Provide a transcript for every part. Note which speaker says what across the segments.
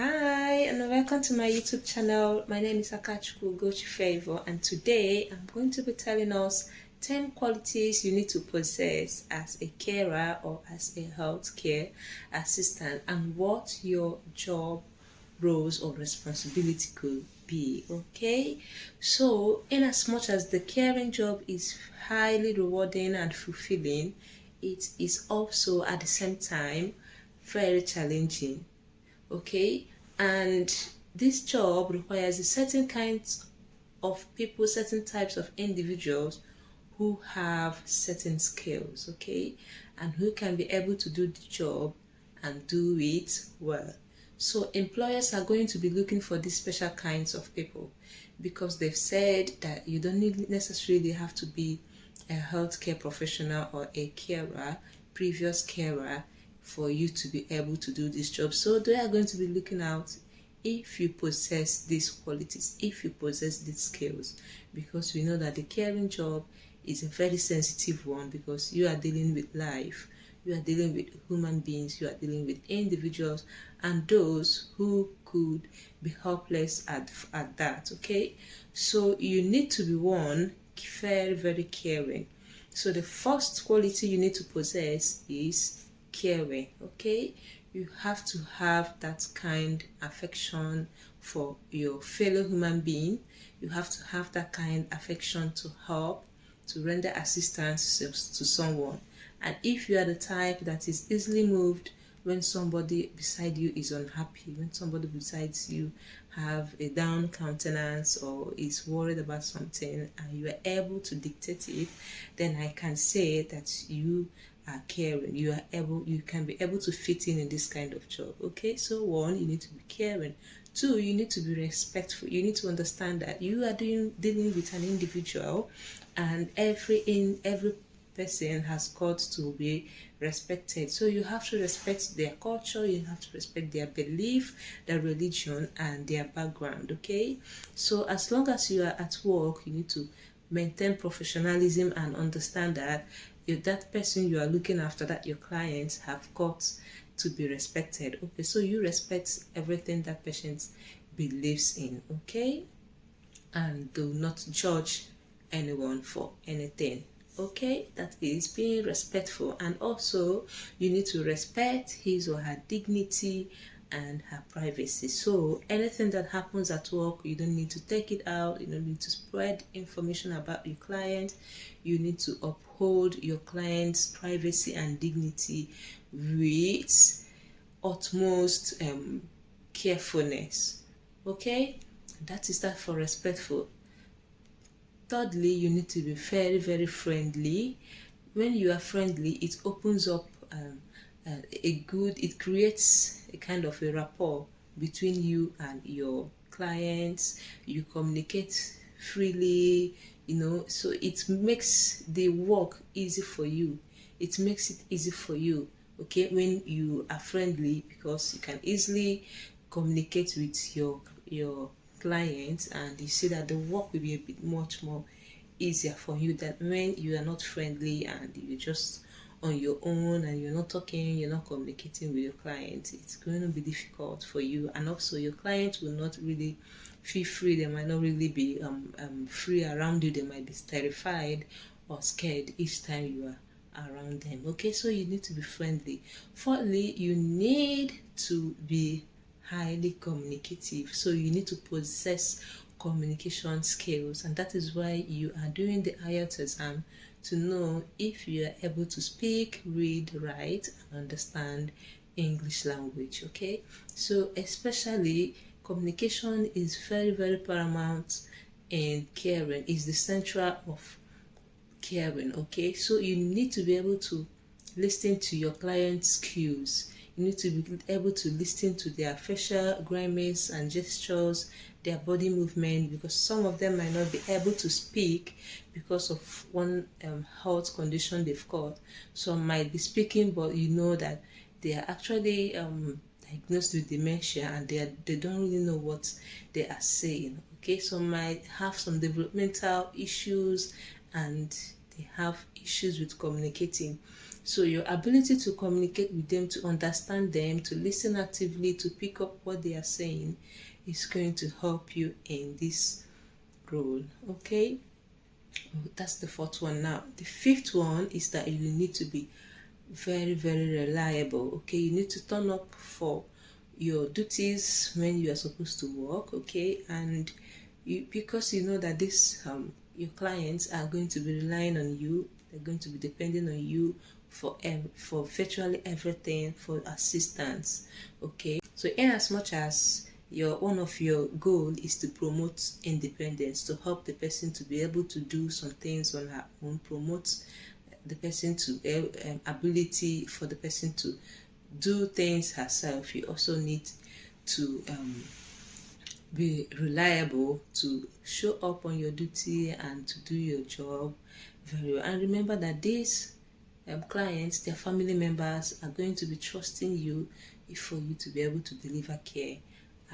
Speaker 1: Hi and welcome to my YouTube channel. My name is Akachukwu Gochifavor, and today I'm going to be telling us 10 qualities you need to possess as a carer or as a healthcare assistant and what your job roles or responsibility could be. Okay, so in as much as the caring job is highly rewarding and fulfilling, it is also at the same time very challenging. Okay, and this job requires a certain kinds of people, certain types of individuals who have certain skills, okay, and who can be able to do the job and do it well. So employers are going to be looking for these special kinds of people because they've said that you don't necessarily have to be a healthcare professional or a carer, previous carer, for you to be able to do this job. So they are going to be looking out if you possess these qualities, if you possess these skills, because we know that the caring job is a very sensitive one because you are dealing with life, you are dealing with human beings, you are dealing with individuals and those who could be helpless at that. Okay, so you need to be one very, very caring. So the first quality you need to possess is caring. Okay, you have to have that kind affection for your fellow human being. You have to have that kind affection to help, to render assistance to someone. And if you are the type that is easily moved when somebody beside you is unhappy, when somebody besides you have a down countenance or is worried about something and you are able to dictate it, then I can say that you are caring. You can be able to fit in this kind of job. Okay, so one, you need to be caring. Two, you need to be respectful. You need to understand that you are dealing with an individual, and every person has got to be respected. So you have to respect their culture, you have to respect their belief, their religion, and their background. Okay, so as long as you are at work, you need to maintain professionalism and understand that that person you are looking after, that your clients, have got to be respected. Okay, so you respect everything that patient believes in. Okay, and do not judge anyone for anything. Okay, that is being respectful. And also you need to respect his or her dignity and her privacy. So anything that happens at work, you don't need to take it out, you don't need to spread information about your client. You need to uphold your client's privacy and dignity with utmost carefulness. Okay, that is that for respectful. Thirdly, you need to be very, very friendly. When you are friendly, it opens up it creates a kind of a rapport between you and your clients. You communicate freely, so it makes the work easy for you. It makes it easy for you, okay, when you are friendly, because you can easily communicate with your clients, and you see that the work will be a bit much more easier for you than when you are not friendly and you just on your own and you're not talking, you're not communicating with your client. It's going to be difficult for you, and also your clients will not really feel free. They might not really be free around you. They might be terrified or scared each time you are around them. Okay, so you need to be friendly. Fourthly, you need to be highly communicative. So you need to possess communication skills, and that is why you are doing the IELTS exam, to know if you are able to speak, read, write, and understand English language. Okay, so especially communication is very, very paramount in caring. Is the central of caring. Okay, so you need to be able to listen to your client's cues. You need to be able to listen to their facial grimace and gestures, their body movement, because some of them might not be able to speak because of one health condition they've got. Some might be speaking, but you know that they are actually diagnosed with dementia, and they don't really know what they are saying. Okay, some might have some developmental issues, and they have issues with communicating. So your ability to communicate with them, to understand them, to listen actively, to pick up what they are saying is going to help you in this role. Okay, that's the fourth one. Now the fifth one is that you need to be very, very reliable. Okay, you need to turn up for your duties when you are supposed to work. Okay, and because you know that this your clients are going to be relying on you, they're going to be depending on you for virtually everything, for assistance. Okay, so in as much as one of your goal is to promote independence, to help the person to be able to do some things on her own, promote the person to ability for the person to do things herself, you also need to be reliable, to show up on your duty and to do your job very well. And remember that these clients, their family members, are going to be trusting you for you to be able to deliver care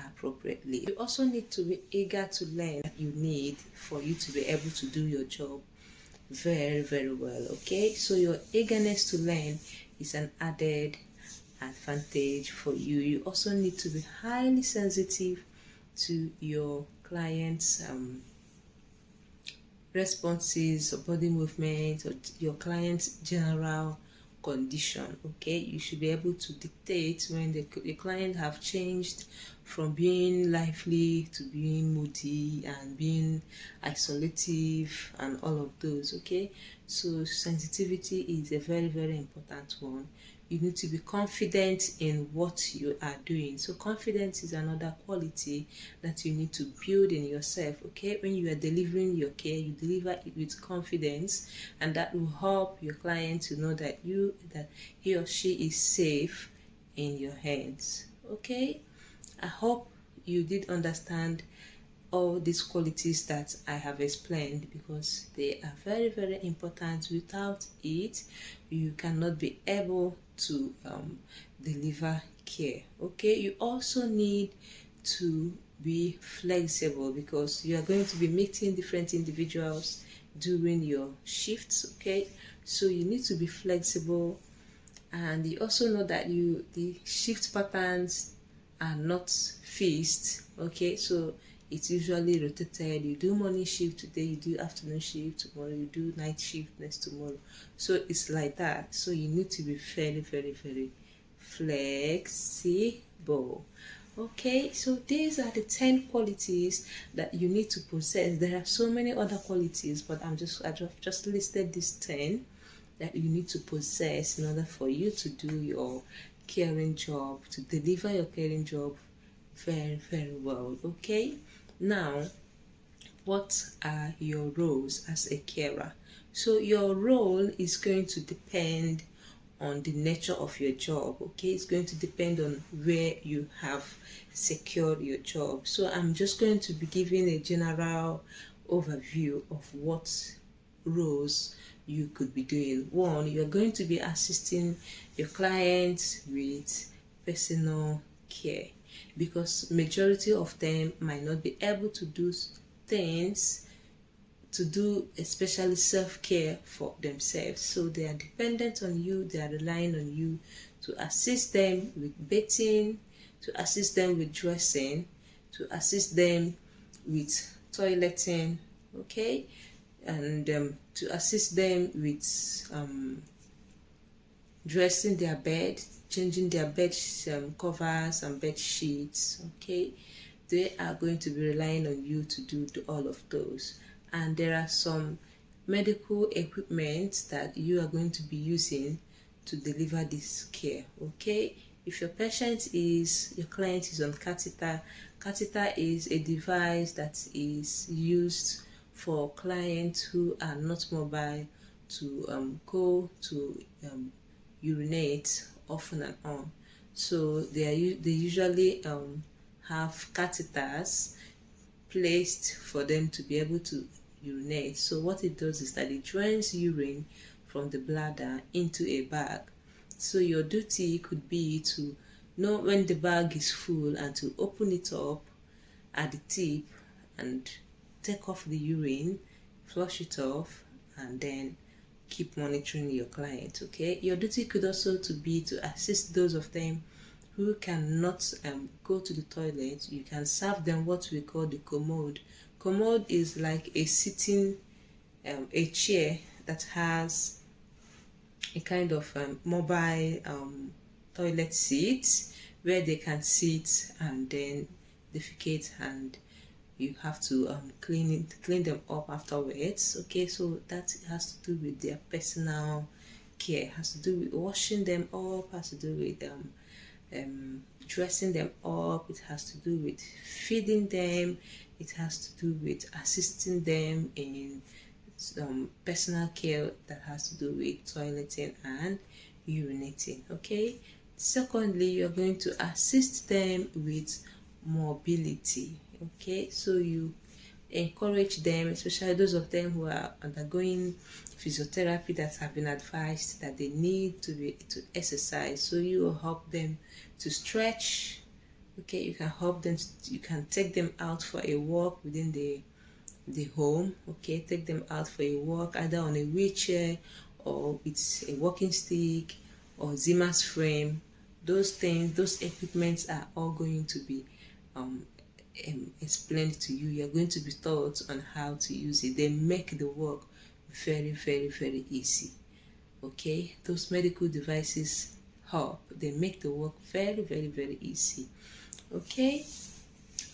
Speaker 1: appropriately. You also need to be eager to learn what you need for you to be able to do your job very, very well. Okay, so your eagerness to learn is an added advantage for you. You also need to be highly sensitive to your clients' responses or body movements or your client's general condition. Okay, you should be able to dictate when the client have changed from being lively to being moody and being isolative and all of those. Okay, so sensitivity is a very, very important one. You need to be confident in what you are doing. So confidence is another quality that you need to build in yourself. Okay, when you are delivering your care, you deliver it with confidence, and that will help your client to know that he or she is safe in your hands. Okay, I hope you did understand all these qualities that I have explained, because they are very, very important. Without it, you cannot be able to deliver care. Okay, you also need to be flexible, because you are going to be meeting different individuals during your shifts. Okay, so you need to be flexible, and you also know that the shift patterns are not fixed. Okay, so it's usually rotated. You do morning shift today, you do afternoon shift tomorrow, you do night shift next tomorrow. So it's like that. So you need to be very, very, very flexible. Okay, so these are the 10 qualities that you need to possess. There are so many other qualities, but I just listed these 10 that you need to possess in order for you to do your caring job, to deliver your caring job very, very well. Okay, now what are your roles as a carer? So your role is going to depend on the nature of your job. Okay, it's going to depend on where you have secured your job. So I'm just going to be giving a general overview of what roles you could be doing. One, you're going to be assisting your clients with personal care, because majority of them might not be able to do things to do, especially self-care for themselves. So they are dependent on you, they are relying on you to assist them with bathing, to assist them with dressing, to assist them with toileting. Okay, and to assist them with dressing their bed, changing their bed covers and bed sheets. Okay, they are going to be relying on you to do all of those. And there are some medical equipment that you are going to be using to deliver this care. Okay, if your client is on catheter is a device that is used for clients who are not mobile to go to urinate often and on. So they usually have catheters placed for them to be able to urinate. So what it does is that it drains urine from the bladder into a bag. So your duty could be to know when the bag is full and to open it up at the tip and take off the urine, flush it off, and then keep monitoring your client. Okay, your duty could also to be to assist those of them who cannot go to the toilet. You can serve them what we call the commode. Commode is like a sitting a chair that has a kind of mobile toilet seat where they can sit and then defecate, and you have to clean them up afterwards. Okay, so that has to do with their personal care, has to do with washing them up, has to do with dressing them up, it has to do with feeding them, it has to do with assisting them in personal care that has to do with toileting and urinating. Okay, secondly, you're going to assist them with mobility. Okay, so you encourage them, especially those of them who are undergoing physiotherapy, that have been advised that they need to exercise. So you will help them to stretch. Okay, you can help them, you can take them out for a walk within the home. Okay, take them out for a walk either on a wheelchair or with a walking stick or Zimmer's frame. Those things, those equipments are all going to be explained to you. You're going to be taught on how to use it. They make the work very, very, very easy. Okay, those medical devices help. They make the work very, very, very easy. Okay,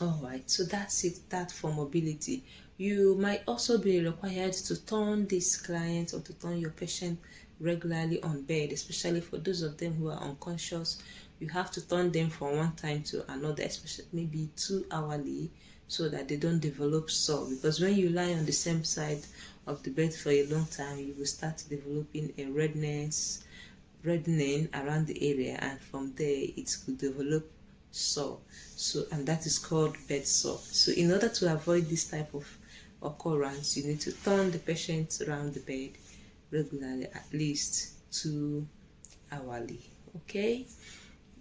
Speaker 1: all right, so that's it, that for mobility. You might also be required to turn this client or to turn your patient regularly on bed, especially for those of them who are unconscious. You have to turn them from one time to another, especially maybe 2 hourly, so that they don't develop sore. Because when you lie on the same side of the bed for a long time, you will start developing a reddening around the area, and from there it could develop sore. So, and that is called bed sore. So in order to avoid this type of occurrence, you need to turn the patient around the bed regularly, at least 2 hourly. Okay,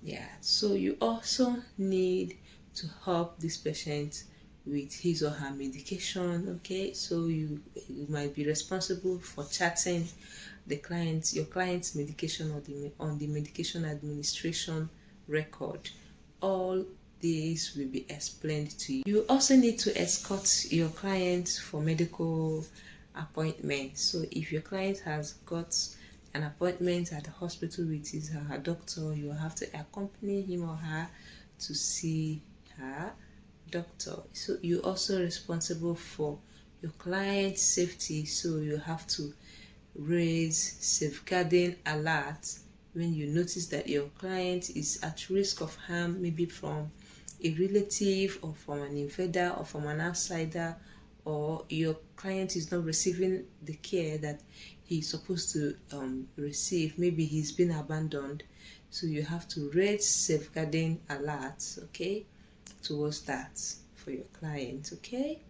Speaker 1: yeah, so you also need to help this patient with his or her medication. Okay, so you might be responsible for charting your client's medication on the medication administration record. All these will be explained to you. You also need to escort your client for medical appointments. So if your client has got an appointment at the hospital with his or her doctor, you have to accompany him or her to see her doctor. So you're also responsible for your client's safety, so you have to raise safeguarding alerts when you notice that your client is at risk of harm, maybe from a relative or from an invader or from an outsider, or your client is not receiving the care that he's supposed to receive. Maybe he's been abandoned. So you have to raise safeguarding alerts, okay, towards that for your client. Okay,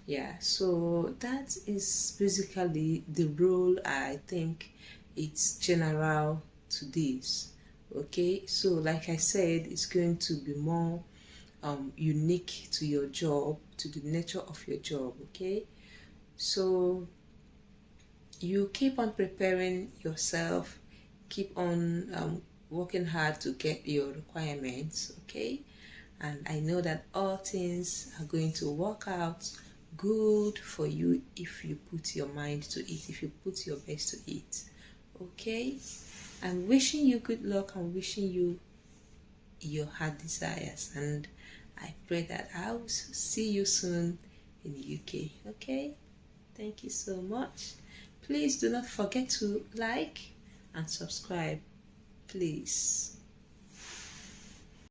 Speaker 1: yeah, so that is basically the role. I think it's general to this. Okay, so like I said, it's going to be more unique to your job, to the nature of your job. Okay, so you keep on preparing yourself, keep on working hard to get your requirements. Okay, and I know that all things are going to work out good for you if you put your mind to it, if you put your best to it. Okay, I'm wishing you good luck. I'm wishing you your heart desires, and I pray that I'll see you soon in the UK. Okay, thank you so much. Please do not forget to like and subscribe, please.